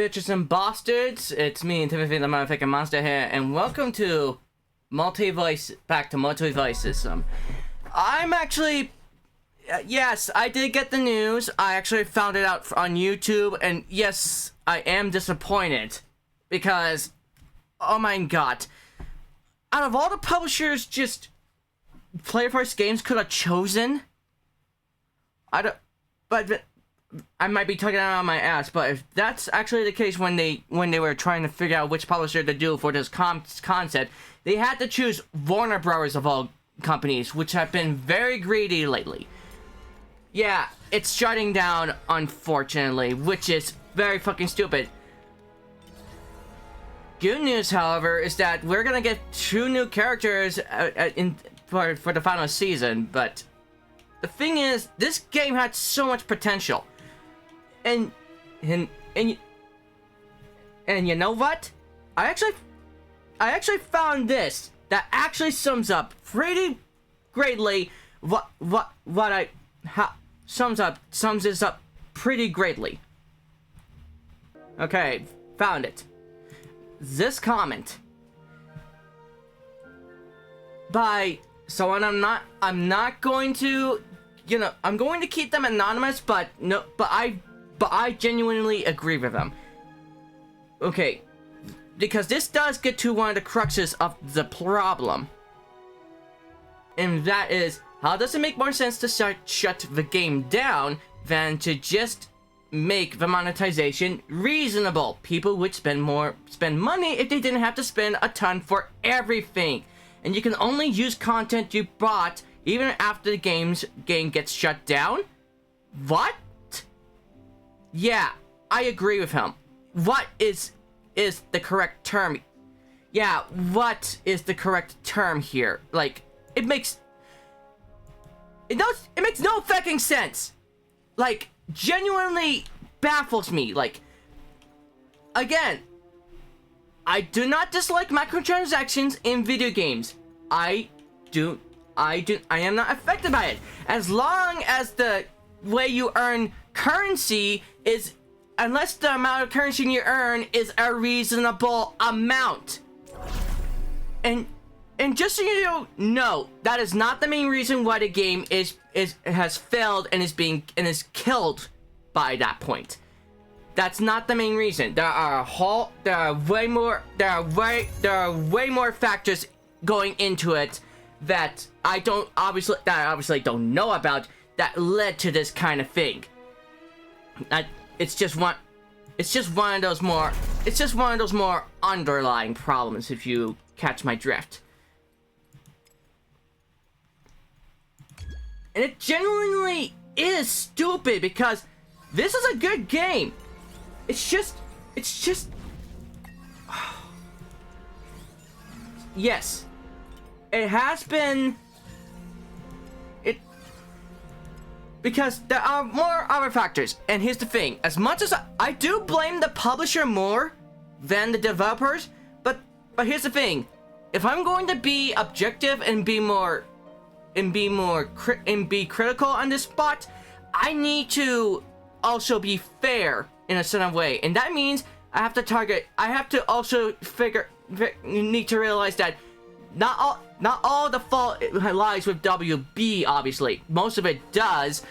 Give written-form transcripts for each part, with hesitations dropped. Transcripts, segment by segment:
bitches and bastards, it's me and Timothy the motherfucking monster here, and welcome to back to MultiVersus. I'm actually, yes, I did get the news. I actually found it out on YouTube, and yes, I am disappointed because, oh my god, out of all the publishers, just BELLYFLOP Games could have chosen. But I might be talking out of my ass, but if that's actually the case, when they were trying to figure out which publisher to do for this concept, they had to choose Warner Brothers of all companies, which have been very greedy lately. Yeah, it's shutting down, unfortunately, which is very fucking stupid. Good news, however, is that we're gonna get 2 new characters for the final season, but the thing is, this game had so much potential. And you know what? I actually found this that actually sums up pretty greatly sums this up pretty greatly. Okay, found it. This comment by someone I'm not going to, you know, I'm going to keep them anonymous, but I genuinely agree with them. Okay, because this does get to one of the cruxes of the problem. And that is, how does it make more sense to shut the game down than to just make the monetization reasonable? People would spend money if they didn't have to spend a ton for everything. And you can only use content you bought even after the game gets shut down? What? Yeah, I agree with him. What is the correct term? Yeah, what is the correct term here? Like, it makes no fucking sense. Like, genuinely baffles me. Like, again, I do not dislike microtransactions in video games. I am not affected by it. As long as the way you earn currency is, unless the amount of currency you earn is a reasonable amount. And just so you know, that is not the main reason why the game has failed and is killed by that point. That's not the main reason. There are way more factors going into it that I obviously don't know about that led to this kind of thing. It's just one of those more underlying problems, if you catch my drift. And it genuinely is stupid because this is a good game. It's just yes, it has been because there are more other factors. And here's the thing, as much as I do blame the publisher more than the developers, but here's the thing, if I'm going to be objective and be critical on this spot, I need to also be fair in a certain way, and that means I have to also need to realize that not all the fault lies with WB, obviously. Most of it does,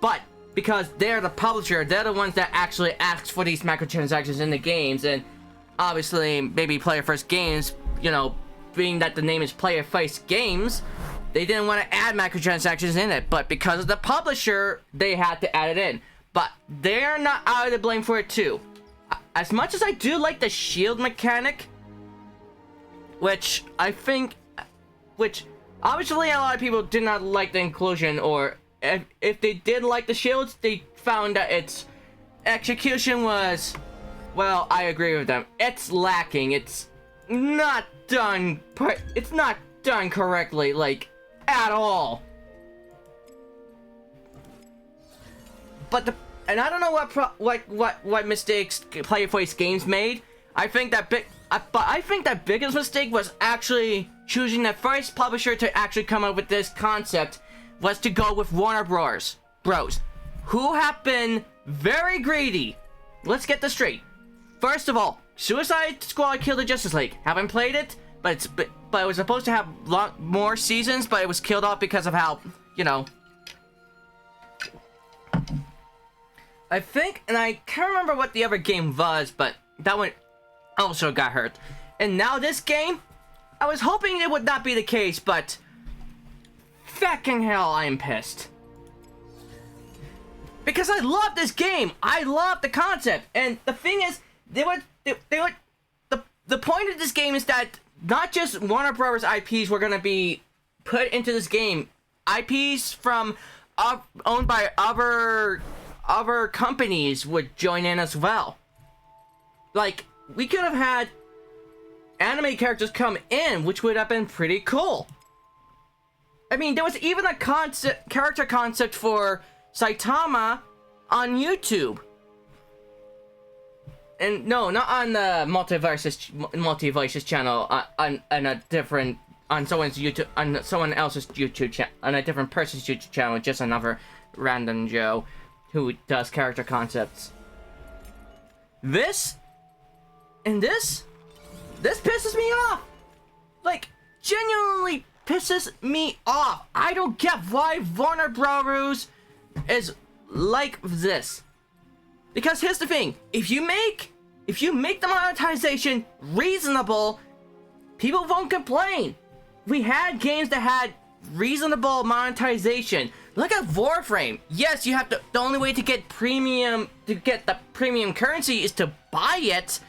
but because they're the publisher, they're the ones that actually ask for these microtransactions in the games, and obviously maybe BELLYFLOP Games, you know, being that the name is BELLYFLOP Games, they didn't want to add microtransactions in it, but because of the publisher, they had to add it in. But they're not out of the blame for it too. As much as I do like the shield mechanic, which obviously a lot of people did not like the inclusion, or if they did like the shields, they found that its execution was, well, I agree with them. It's lacking. It's not done correctly, like, at all. And I don't know what mistakes BELLYFLOP Games made. I think that biggest mistake was actually choosing the first publisher to actually come up with this concept was to go with Warner Bros. Who have been very greedy. Let's get this straight. First of all, Suicide Squad killed the Justice League. Haven't played it, but it was supposed to have a lot more seasons, but it was killed off because of how, you know. I think, and I can't remember what the other game was, but that one also got hurt. And now this game, I was hoping it would not be the case, but fucking hell, I am pissed. Because I love this game. I love the concept. And the thing is, the point of this game is that not just Warner Bros. IPs were going to be put into this game. IPs from owned by other companies would join in as well. Like, we could have had anime characters come in, which would have been pretty cool. I mean, there was even a character concept for Saitama on YouTube. And no, not on the MultiVersus channel, on a different, on someone's YouTube, on someone else's YouTube channel, on a different person's YouTube channel, just another random Joe who does character concepts. This pisses me off. Like, genuinely pisses me off. I don't get why Warner Bros. Is like this. Because here's the thing, if you make the monetization reasonable, people won't complain. We had games that had reasonable monetization. Look at Warframe. Yes, you have to, the only way to get the premium currency is to buy it.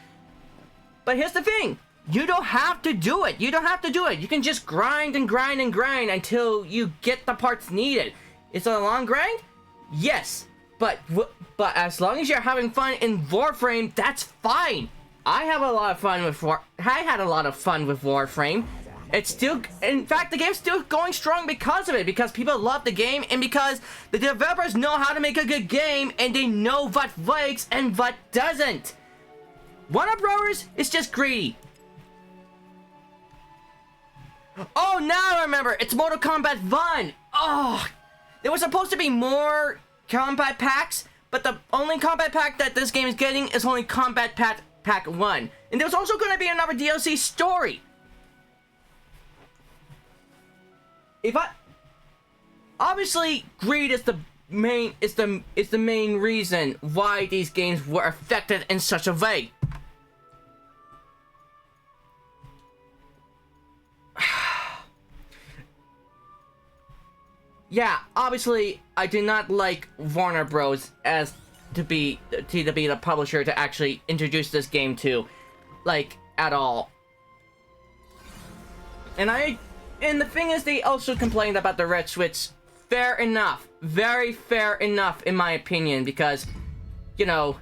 But here's the thing, you don't have to do it. You don't have to do it. You can just grind and grind and grind until you get the parts needed. It's a long grind? Yes. But as long as you're having fun in Warframe, that's fine. I had a lot of fun with Warframe. It's still, in fact, the game's still going strong because of it, because people love the game, and because the developers know how to make a good game, and they know what works and what doesn't. Warner Bros. Is just greedy. Oh, now I remember, it's Mortal Kombat 1. Oh, there was supposed to be more combat packs, but the only combat pack that this game is getting is only Combat Pack 1. And there's also going to be another DLC story. Obviously, greed is the main reason why these games were affected in such a way. Yeah, obviously, I do not like Warner Bros. As to be the publisher to actually introduce this game to, like, at all. And the thing is, they also complained about the red switch. Fair enough. Very fair enough, in my opinion, because, you know,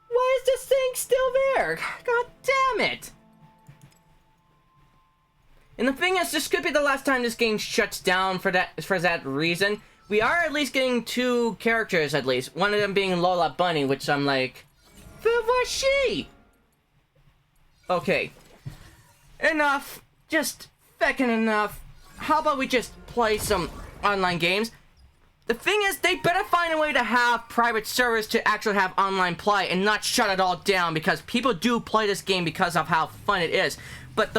why is this thing still there? God damn it! And the thing is, this could be the last time this game shuts down for that reason. We are at least getting 2 characters, at least. One of them being Lola Bunny, which I'm like, who was she? Okay. Enough. Just feckin' enough. How about we just play some online games? The thing is, they better find a way to have private servers to actually have online play and not shut it all down, because people do play this game because of how fun it is. But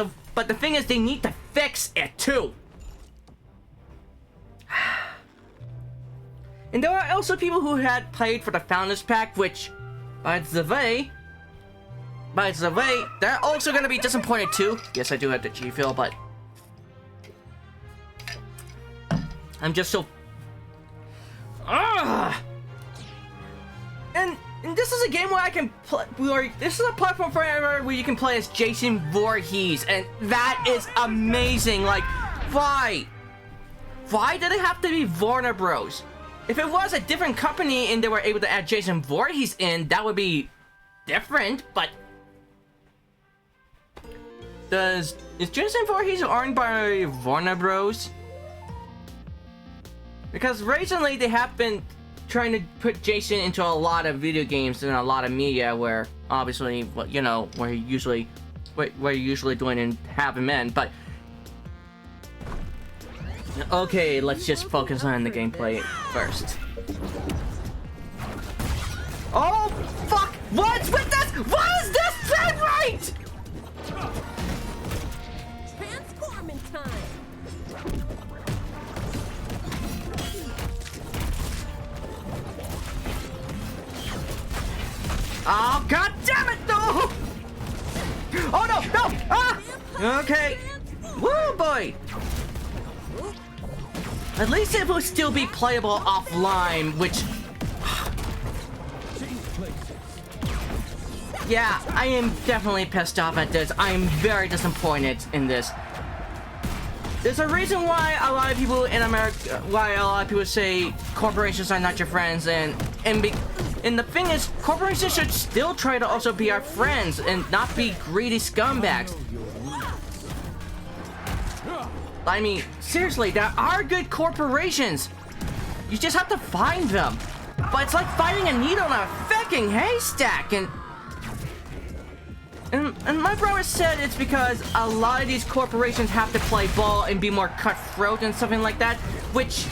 the thing is, they need to fix it too. And there are also people who had played for the Founders Pack, which, by the way, they're also gonna be disappointed too. Yes, I do have the G-Feel, but I'm just so... And this is a game where I can play, this is a platform where you can play as Jason Voorhees, and that is amazing. Like, why? Why did it have to be Warner Bros? If it was a different company and they were able to add Jason Voorhees in, that would be different, but... Is Jason Voorhees owned by Warner Bros? Because recently they have been trying to put Jason into a lot of video games and a lot of media where, obviously, you know, where you're usually doing and have him in, but... Okay, let's just focus on the gameplay first. Oh, fuck! What's with this? What is this frame rate? Transforming time. Oh, god damn it, no! Oh, no, no! Ah! Okay. Woo, boy! At least it will still be playable offline, which... Yeah, I am definitely pissed off at this. I am very disappointed in this. There's a reason why a lot of people in America, why a lot of people say corporations are not your friends, and the thing is, corporations should still try to also be our friends and not be greedy scumbags. I mean, seriously, there are good corporations. You just have to find them. But it's like finding a needle in a fucking haystack, and my brother said it's because a lot of these corporations have to play ball and be more cutthroat and something like that, which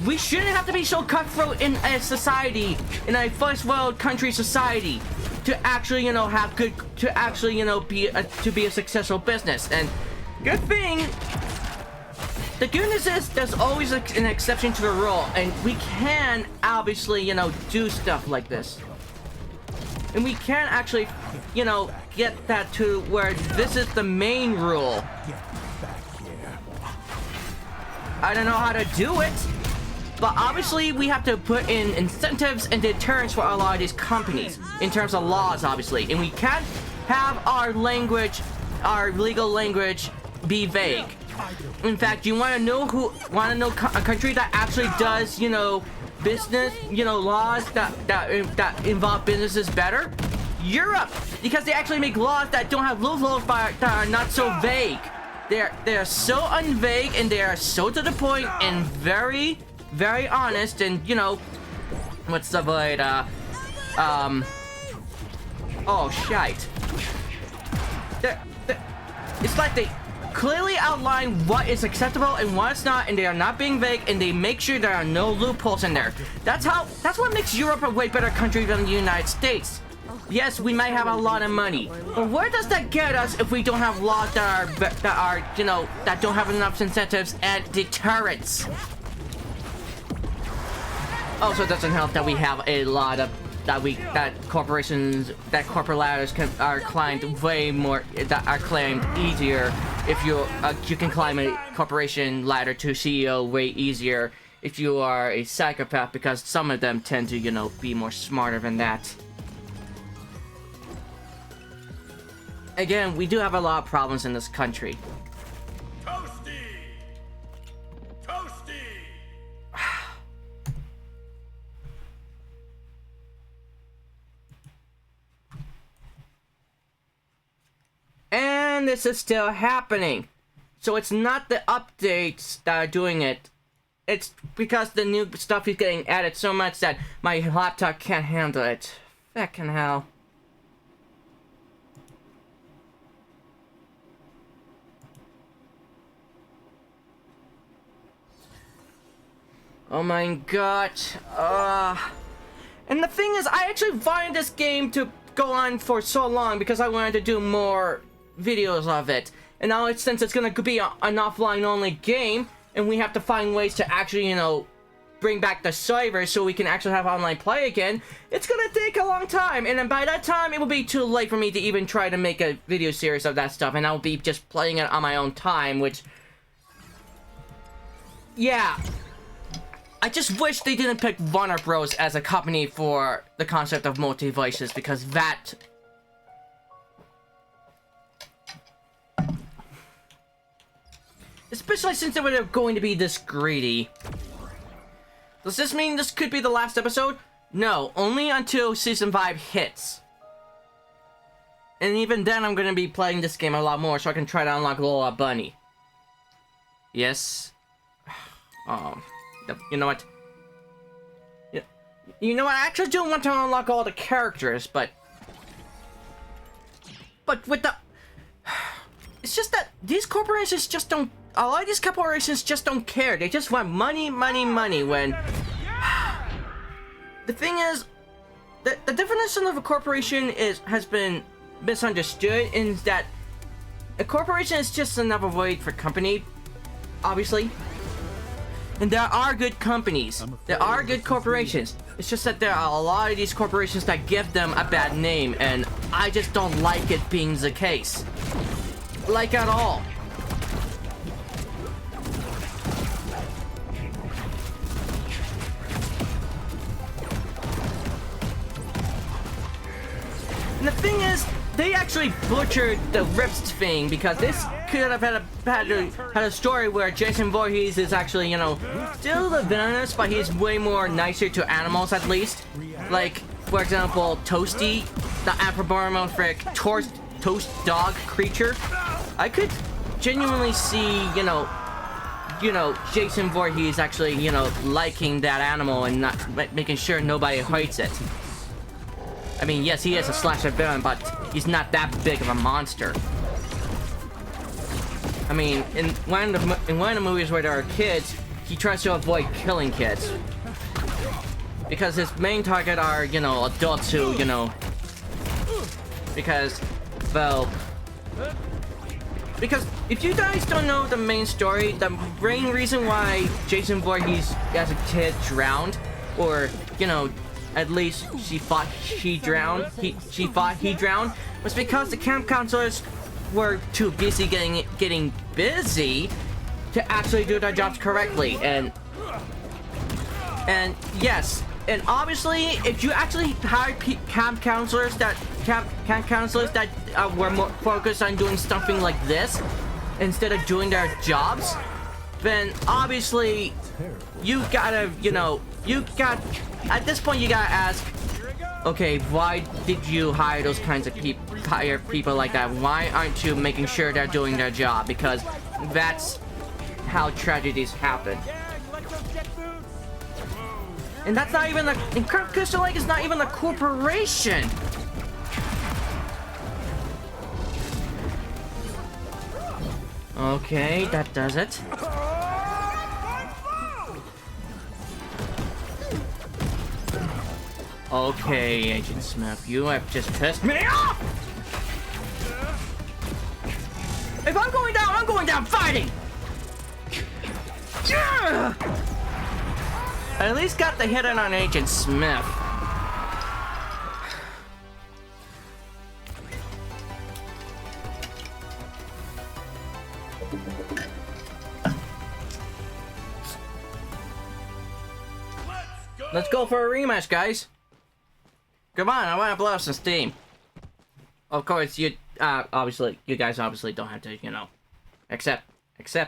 we shouldn't have to be so cutthroat in a society, in a first world country society, to actually, you know, have good, to actually, you know, be a successful business. And good thing, the good news is there's always an exception to the rule, and we can obviously, you know, do stuff like this. And we can actually, you know, get that to where this is the main rule. I don't know how to do it, but obviously we have to put in incentives and deterrents for a lot of these companies in terms of laws, obviously. And we can't have our language, our legal language, be vague. In fact, you want to know a country that actually does, you know, business, you know, laws that involve businesses better? Europe, because they actually make laws that don't have loopholes that are not so vague. They're so unvague, and they are so to the point and very, very honest, and, you know, what's the word, oh, shite. It's like they clearly outline what is acceptable and what's not, and they are not being vague, and they make sure there are no loopholes in there. That's what makes Europe a way better country than the United States. Yes, we might have a lot of money, but where does that get us if we don't have laws that are, you know, that don't have enough incentives and deterrents? Also, it doesn't help that we have a lot of corporate ladders are climbed way more, that are claimed easier. If you can climb a corporation ladder to CEO way easier if you are a psychopath, because some of them tend to, you know, be more smarter than that. Again, we do have a lot of problems in this country. Toasty! Toasty! And this is still happening. So it's not the updates that are doing it. It's because the new stuff is getting added so much that my laptop can't handle it. Feckin' hell. Oh my god. And the thing is, I actually wanted this game to go on for so long because I wanted to do more videos of it. And now since it's gonna be an offline only game, and we have to find ways to actually, you know, bring back the servers so we can actually have online play again, it's gonna take a long time. And then by that time, it will be too late for me to even try to make a video series of that stuff, and I'll be just playing it on my own time, which... yeah. I just wish they didn't pick Warner Bros. As a company for the concept of MultiVersus, because that... especially since they were going to be this greedy. Does this mean this could be the last episode? No, only until Season 5 hits. And even then, I'm going to be playing this game a lot more so I can try to unlock Lola Bunny. Yes? Oh... you know what? You know what? I actually do want to unlock all the characters, but with the... it's just that these corporations just don't... a lot of these corporations just don't care. They just want money, money, money, when... the thing is, the definition of a corporation has been misunderstood in that a corporation is just another word for company, obviously. And there are good companies. There are good corporations. It's just that there are a lot of these corporations that give them a bad name, and I just don't like it being the case. Like at all. And the thing is, they actually butchered the Rips thing, because this could have had a story where Jason Voorhees is actually, you know, still the villainous, but he's way more nicer to animals at least. Like, for example, Toasty, the anthropomorphic toast dog creature. I could genuinely see, you know, Jason Voorhees actually, you know, liking that animal and not making sure nobody hates it. I mean, yes, he is a slasher villain, but he's not that big of a monster. I mean, in one of the movies where there are kids, he tries to avoid killing kids. Because his main target are, you know, adults who, you know... Because, well... Because if you guys don't know the main story, the main reason why Jason Voorhees as a kid drowned, or, you know, at least she thought he drowned, was because the camp counselors were too busy getting busy to actually do their jobs correctly. And yes, and obviously, if you actually hire camp counselors that were more focused on doing something like this instead of doing their jobs, then obviously you gotta, you know, at this point you gotta ask, okay, why did you hire those kinds of people like that? Why aren't you making sure they're doing their job? Because that's how tragedies happen. And that's not even Crystal Lake is not even a corporation. Okay, that does it. Okay, Agent Smith, you have just pissed me off! If I'm going down fighting! Yeah! I at least got the hit in on Agent Smith. Let's go for a rematch, guys. Come on, I want to blow up some steam. Of course, you guys obviously don't have to, you know, accept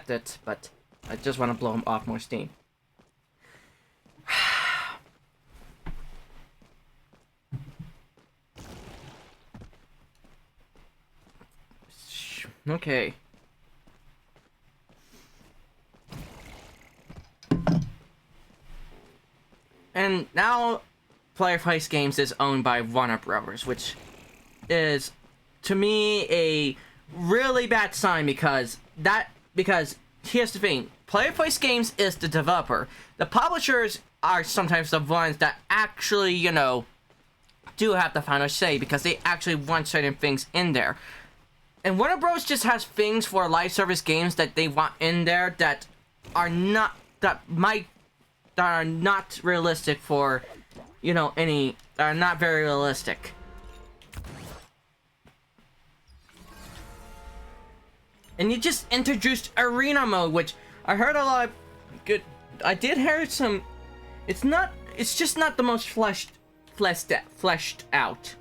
it, but I just want to blow off more steam. Okay. And now BELLYFLOP Games is owned by Warner Brothers, which is, to me, a really bad sign, because here's the thing, BELLYFLOP Games is the developer. The publishers are sometimes the ones that actually, you know, do have the final say, because they actually want certain things in there. And Warner Bros. Just has things for live service games that they want in there that are not realistic for, you know, are not very realistic. And you just introduced arena mode, which I heard a lot of good. I did hear some. It's just not the most fleshed out.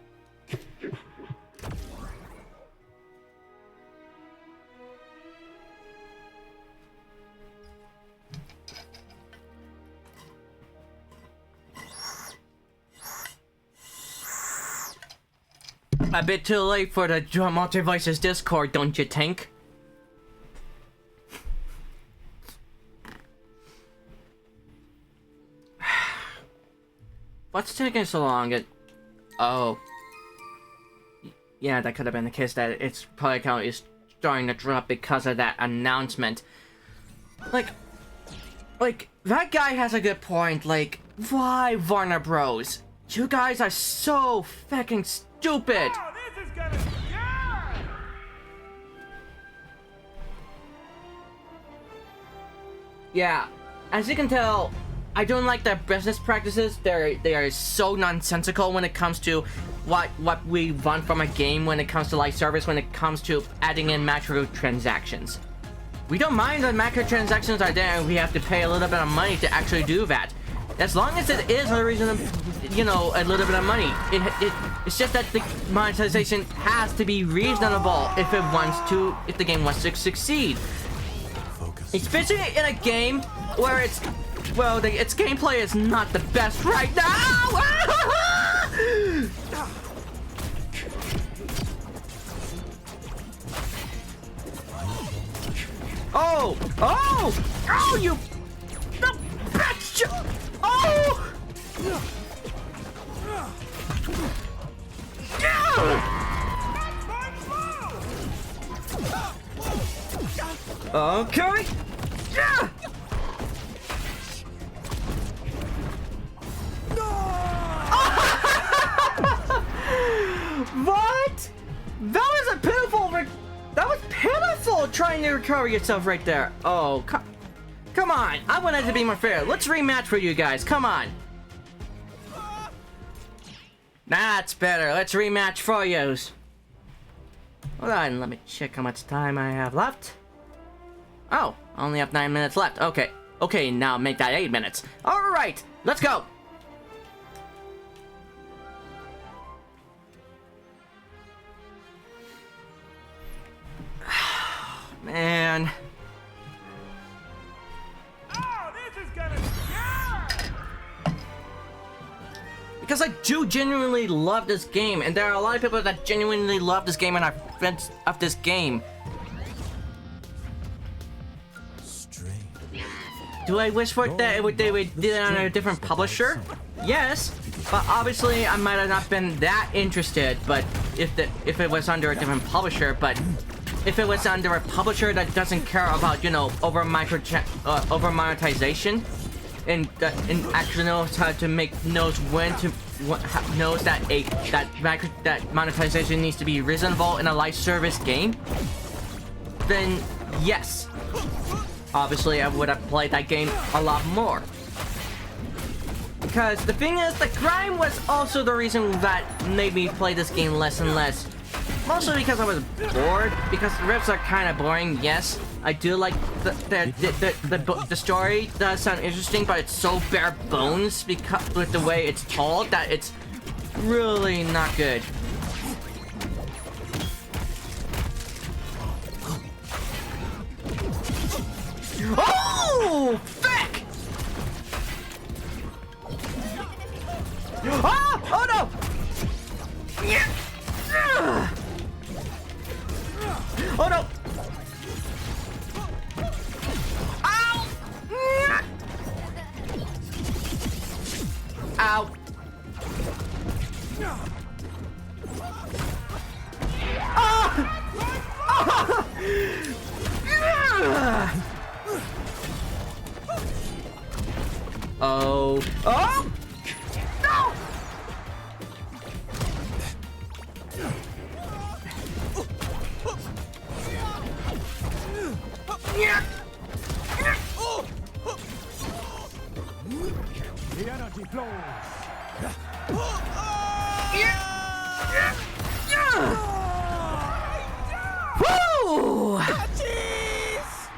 A bit too late for the MultiVersus Discord, don't you think? What's taking so long? Oh. Yeah, that could have been the case, that its player count is starting to drop because of that announcement. Like, that guy has a good point. Like, why Warner Bros? You guys are so fucking stupid. Oh, this is gonna be good! Yeah, as you can tell, I don't like their business practices. They are so nonsensical when it comes to what we want from a game, when it comes to live service, when it comes to adding in microtransactions. We don't mind that microtransactions are there and we have to pay a little bit of money to actually do that. As long as it is a reason, you know, a little bit of money. It's just that the monetization has to be reasonable if the game wants to succeed. Especially in a game where its gameplay is not the best right now. Oh! Oh! Oh, you... The bitch! Oh! Okay! Yeah! What? That was a pitiful... That was pitiful trying to recover yourself right there. Oh, come on. I wanted to be more fair. Let's rematch for you guys. Come on. That's better. Let's rematch for yous. Hold on. Let me check how much time I have left. Oh, I only have 9 minutes left. Okay. Okay, now make that 8 minutes. All right. Let's go. Man. Oh, this is gonna be good! Because I do genuinely love this game, and there are a lot of people that genuinely love this game and are fans of this game. Do I wish for that they would do it on a different publisher? Yes, but obviously I might have not been that interested. But if it was under a different publisher, but if it was under a publisher that doesn't care about, you know, over monetization, and actually knows how to knows that monetization needs to be reasonable in a live service game, then yes. Obviously, I would have played that game a lot more. Because the thing is, the crime was also the reason that made me play this game less and less. Mostly because I was bored, because the rips are kind of boring, yes. I do like the story does sound interesting, but it's so bare bones because with the way it's told that it's really not good. Oh! Fuck! Ah! Oh no! Yeah! Oh no! Ow! Ow! Ah! Oh! Oh! No! The energy flows. Woo!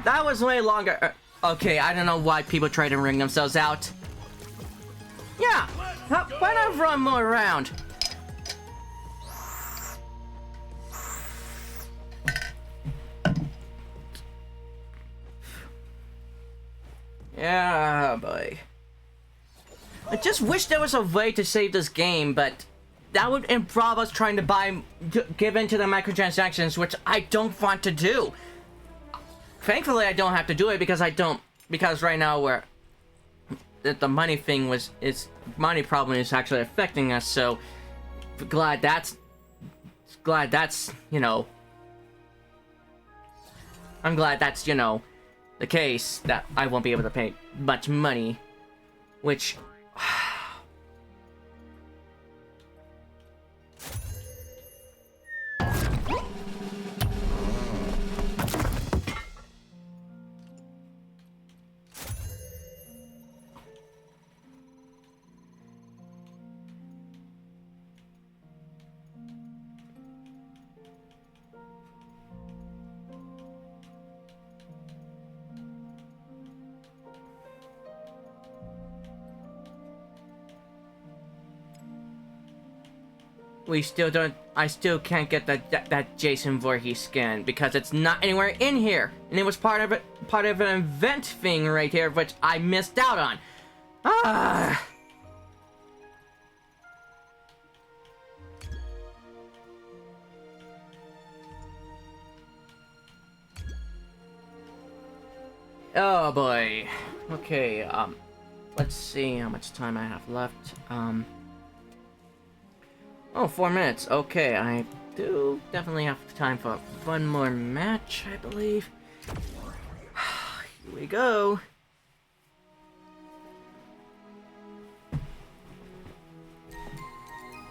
That was way longer. Okay, I don't know why people try to ring themselves out. Yeah, why not run more around? Yeah, boy. I just wish there was a way to save this game, but that would involve us trying to give into the microtransactions, which I don't want to do. Thankfully, I don't have to do it because because right now the money thing money problem is actually affecting us, so glad that's, you know, I'm glad that's, you know, the case, that I won't be able to pay much money, which we still don't. I still can't get that Jason Voorhees skin because it's not anywhere in here, and it was part of an event thing right here, which I missed out on. Ah. Oh boy. Okay. Let's see how much time I have left. Oh, 4 minutes. Okay, I do definitely have time for one more match, I believe. Here we go.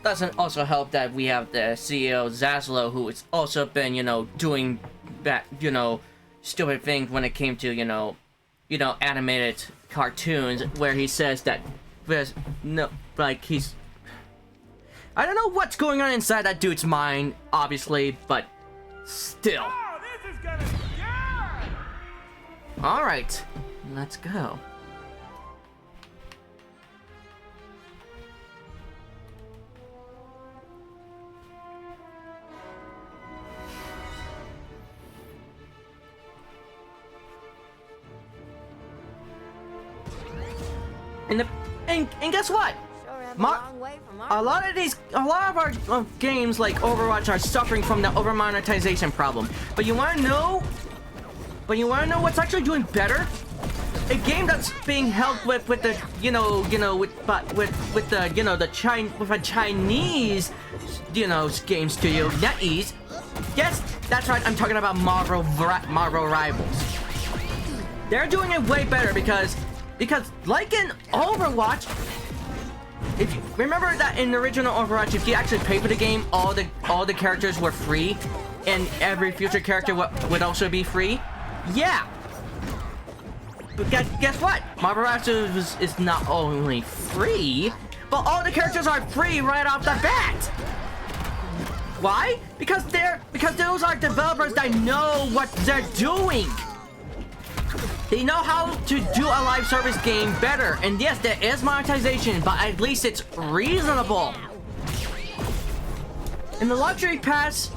Doesn't also help that we have the CEO Zaslow, who has also been, doing that, stupid things when it came to, animated cartoons, where he says that there's no, like, I don't know what's going on inside that dude's mind, obviously, but still. Oh, this is gonna scare! Alright, let's go. And guess what? A lot of our games like Overwatch are suffering from the over-monetization problem. But you wanna know what's actually doing better? A game that's being held with the with a Chinese game studio, NetEase. Yes, that's right. I'm talking about Marvel Rivals. They're doing it way better because like in Overwatch, if you remember that in the original Overwatch, if you actually pay for the game, all the characters were free, and every future character would also be free. Yeah. But guess what? Marvel Rivals is not only free, but all the characters are free right off the bat. Why? Because those are developers that know what they're doing. They know how to do a live service game better. And yes, there is monetization, but at least it's reasonable. In the luxury pass,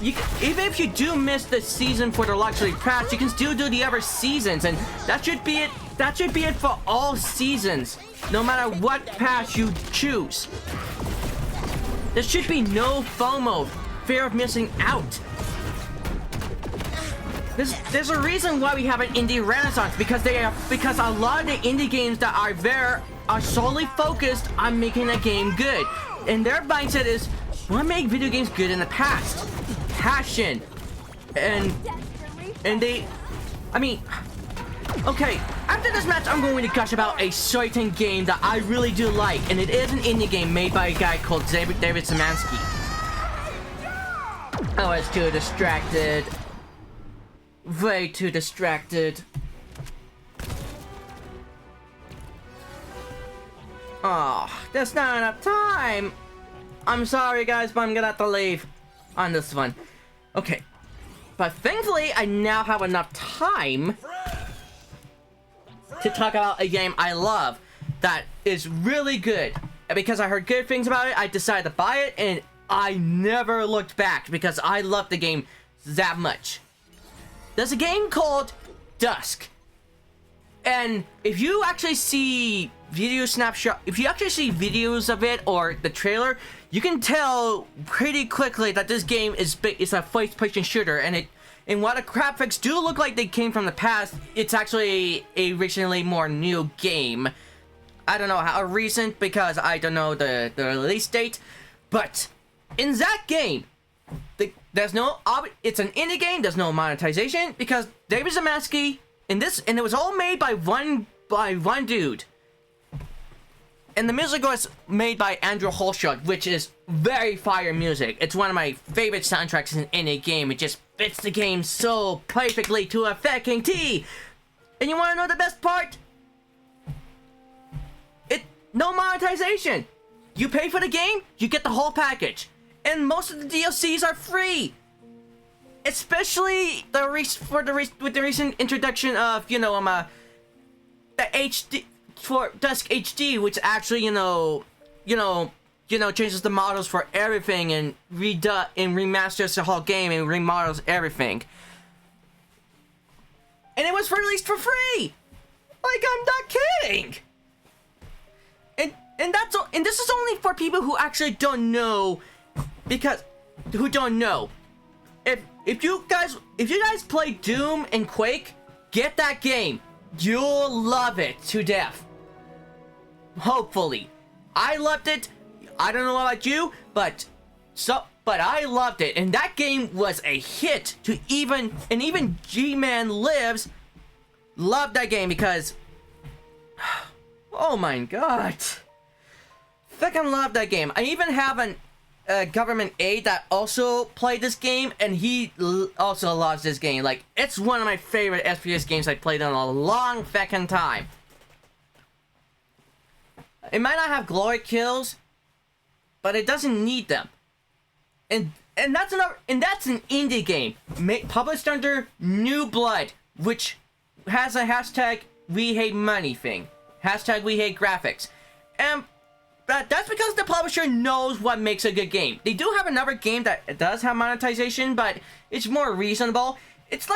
even if you do miss the season for the luxury pass, you can still do the other seasons, and that should be it. That should be it for all seasons, no matter what pass you choose. There should be no FOMO, fear of missing out. There's a reason why we have an indie renaissance, because a lot of the indie games that are there are solely focused on making a game good, and their mindset is, what made video games good in the past? Passion, and they, I mean, okay. After this match, I'm going to gush about a certain game that I really do like, and it is an indie game made by a guy called David Szymanski. I was too distracted. Way too distracted. Oh, there's not enough time. I'm sorry guys, but I'm gonna have to leave on this one. Okay. But thankfully, I now have enough time to talk about a game I love that is really good. And because I heard good things about it, I decided to buy it, and I never looked back because I love the game that much. There's a game called Dusk, and if you actually see videos of it or the trailer, you can tell pretty quickly that this game is a first-person shooter, and while the graphics do look like they came from the past, it's actually a recently more new game. I don't know how recent because I don't know the release date, but in that game, there's no, it's an indie game, there's no monetization, because David Szymanski, and it was all made by one dude. And the music was made by Andrew Holshut, which is very fire music. It's one of my favorite soundtracks in any game. It just fits the game so perfectly to a fucking T. And you wanna know the best part? No monetization. You pay for the game, you get the whole package. And most of the DLCs are free, especially with the recent introduction of the HD for Dusk HD, which actually changes the models for everything and remasters the whole game and remodels everything. And it was released for free. Like, I'm not kidding. And this is only for people who actually don't know, because who don't know. If you guys play Doom and Quake, get that game. You'll love it to death. Hopefully. I loved it. I don't know about you, but I loved it, and that game was a hit to even G-Man Lives loved that game because oh my god. Fucking love that game. I even have a government aide that also played this game, and he also loves this game. Like, it's one of my favorite FPS games I played in a long fucking time. It might not have glory kills, but it doesn't need them. And that's an indie game published under New Blood, which has a hashtag we hate money thing. Hashtag we hate graphics. And that's because the publisher knows what makes a good game. They do have another game that does have monetization, but it's more reasonable. It's a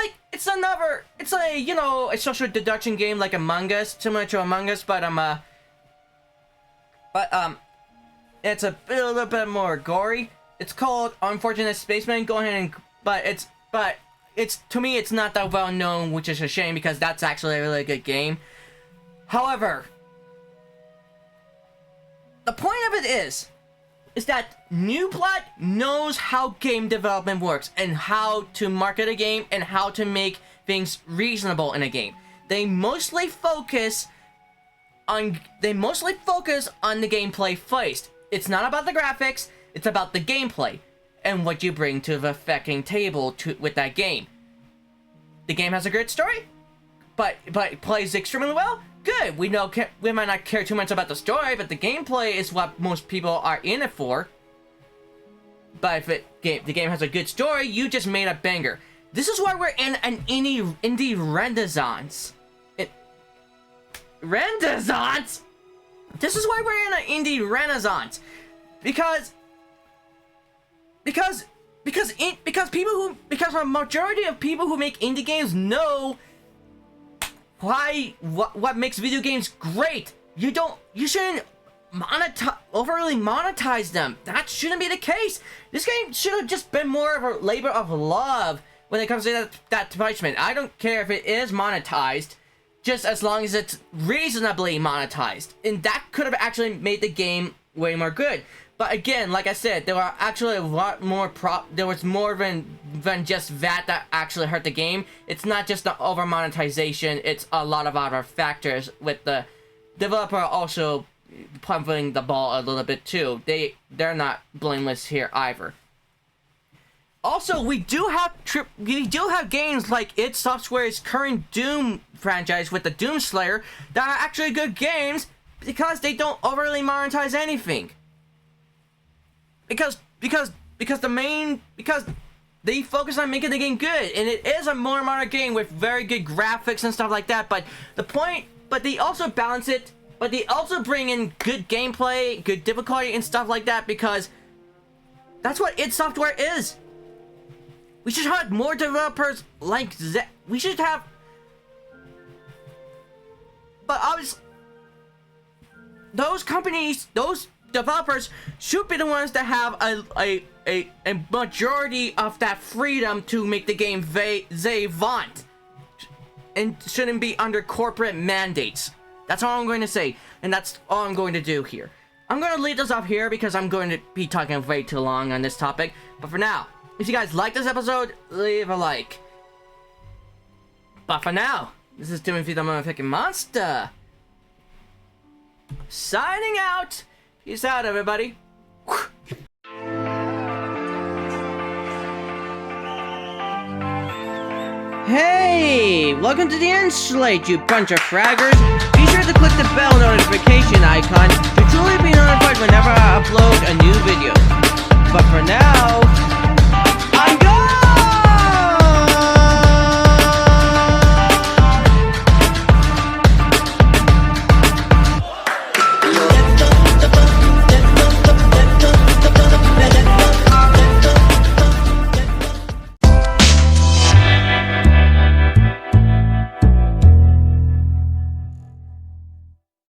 social deduction game like Among Us, similar to Among Us, but it's a little bit more gory. It's called Unfortunate Spaceman. Go ahead and but it's to me it's not that well known, which is a shame because that's actually a really good game. However, the point of it is that New Blood knows how game development works and how to market a game and how to make things reasonable in a game. They mostly focus on the gameplay first. It's not about the graphics, it's about the gameplay and what you bring to the fucking table with that game. The game has a great story, but it plays extremely well. Good. We might not care too much about the story, but the gameplay is what most people are in it for. But if the game has a good story, you just made a banger. This is why we're in an indie renaissance. Renaissance? This is why we're in an indie renaissance. Because a majority of people who make indie games know what makes video games great. You shouldn't overly monetize them. That shouldn't be the case. This game should have just been more of a labor of love when it comes to that punishment. I don't care if it is monetized, just as long as it's reasonably monetized. And that could have actually made the game way more good. But again, like I said, there were actually a lot more there was more than just that actually hurt the game. It's not just the over monetization, it's a lot of other factors, with the developer also pumping the ball a little bit too. They're not blameless here either. Also, we do have games like id Software's current Doom franchise with the Doom Slayer that are actually good games because they don't overly monetize anything. Because they focus on making the game good, and it is a more modern game with very good graphics and stuff like that. But they also balance it. But they also bring in good gameplay, good difficulty, and stuff like that because that's what id Software is. We should have more developers like that. We should have. But obviously, those companies, those developers should be the ones that have a majority of that freedom to make the game they want, and shouldn't be under corporate mandates. That's all I'm going to say, and that's all I'm going to do here. I'm going to leave this off here because I'm going to be talking way too long on this topic. But for now, if you guys like this episode, leave a like. But for now, this is Timothy the Motherfucking Monster, signing out. Peace out, everybody. Hey! Welcome to the end slate, you bunch of fraggers! Be sure to click the bell notification icon